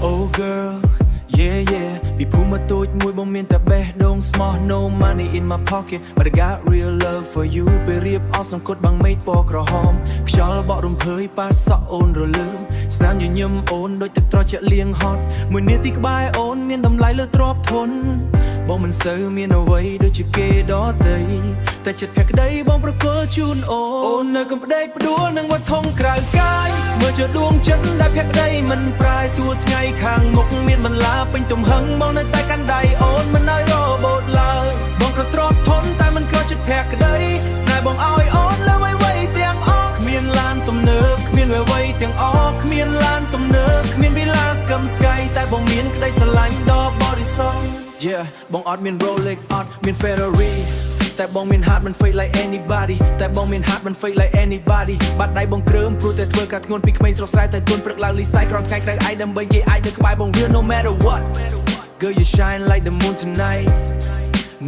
Oh girl yeah yeah ពីភូមិមកទូចមួយបងមានតែបេះដូងស្មោះ No money in my pocket but I got real love for you ពេលរៀបអស់សង្កត់បាំងមេឃពណ៌ក្រហមខ្យល់បក់រំភើយប៉ះសក់អូនរលឹមស្នាមញញឹមអូនដូចទឹកត្រជាក់លៀងហត់មួយនាទីក្បែរអូនមានតម្លៃលើទ្រព្យធនបងមិនសូវមានអ្វីដូចជាគេដទៃតែចិត្តភក្តីបងប្រគល់ជូនអូននៅកំផ្ដេកផ្ដួលនឹងវត្ថុក្រៅកាយមើលជាដួងចិត្តដែលភក្តីមិនប្រាយទួថ្ងៃខាងមុខមានបន្លាពេញទំហឹងបងនៅតែកាន់ដៃអូនមិនឲ្យរបូតឡើយបងក៏ទ្រាំធនតែមិនក៏ចិត្តភក្តីស្នេហ៍បងឲ្យអូនលើអ្វីទាំងអស់គ្មានឡានទំនើបគ្មានអ្វីទាំងអស់គ្មានឡានទំនើបគ្មានវិឡាស្កឹមស្កៃតែបងមានក្តីស្រឡាញ់ដ៏បរិសុទ្ធYeah បងអត់មាន Rolex អត់មាន Ferrari តែបងមាន heart មិន fake like anybody តែបងមាន heart មិន fake like anybody បាត់ដៃបងគ្រើមព្រោះតែធ្វើការធ្ងន់ពីក្មេងស្រស់ស្រាយតែគុណព្រឹកឡើងលីសៃក្រំថ្ងៃក្រៅអាយដើម្បីគេអាចនៅក្បែរបងវា no matter what Girl you shine like the moon tonight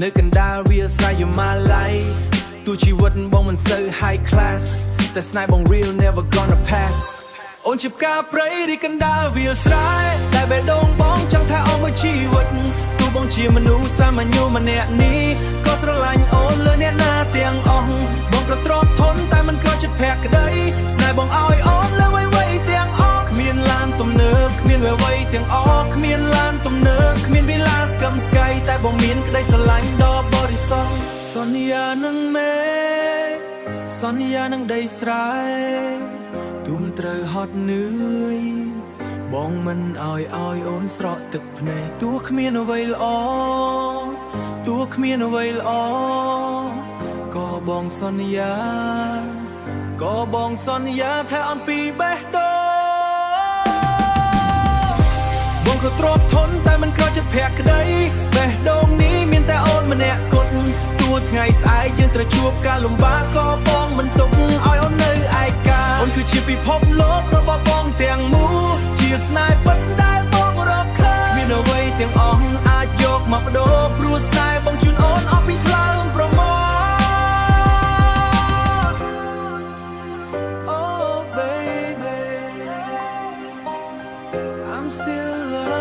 នៅកណ្ដាលវាស្រ័យ you're my light ទោះជីវិតបងមិនសូវ high class តែស្នេហ៍បង real never gonna pass អូនជាផ្កាព្រៃរីកណ្ដាលវាស្រែតែបេះដូងបងចង់ថាអស់មួយជីវិតទោះបងជាមនុស្សសាមញ្ញម្នាក់នេះក៏ស្រឡាញ់អូនលើអ្នកណាទាំងអស់បងក៏ទ្រាំធនតែមិនក៏ចិត្តភក្តីស្នេហ៍បងឲ្យអូនលើអ្វីទាំងអស់គ្មានឡានទំនើបគ្មានអ្វីទាំងអស់គ្មានឡានទំនើបគ្មានវិឡាស្កឹមស្កៃតែបងមានក្តីស្រឡាញ់ដ៏បរិសុទ្ធសន្យានឹងមេសន្យានឹងដីស្រែទុំត្រូវហត់នឿយបងមិនឲ្យអូនស្រក់ទឹកភ្នែកទោះគ្មានអ្វីល្អទោះគ្មានអ្វីល្អក៏បងសន្យាក៏បងសន្យាថាអំពីបេះដូងបងក៏ទ្រាំធនតែមិនក៏ចិត្តភក្តីបេះដូងនេះមានតែអូនម្នាក់គត់ទោះថ្ងៃស្អែកយើងត្រូវជួបការលំបាកក៏បងមិនទុកឲ្យអូននៅឯកាអូនគឺជាពិភពលោករបស់បងទាំងមូលជាស្នេហ៍ពិតដែលបងរកឃើញមានអ្វីទាំងអស់អាចយកមកបដូរព្រោះស្នេហ៍បងជូនអូនអស់ពីថ្លើមប្រមល់ Oh baby I'm still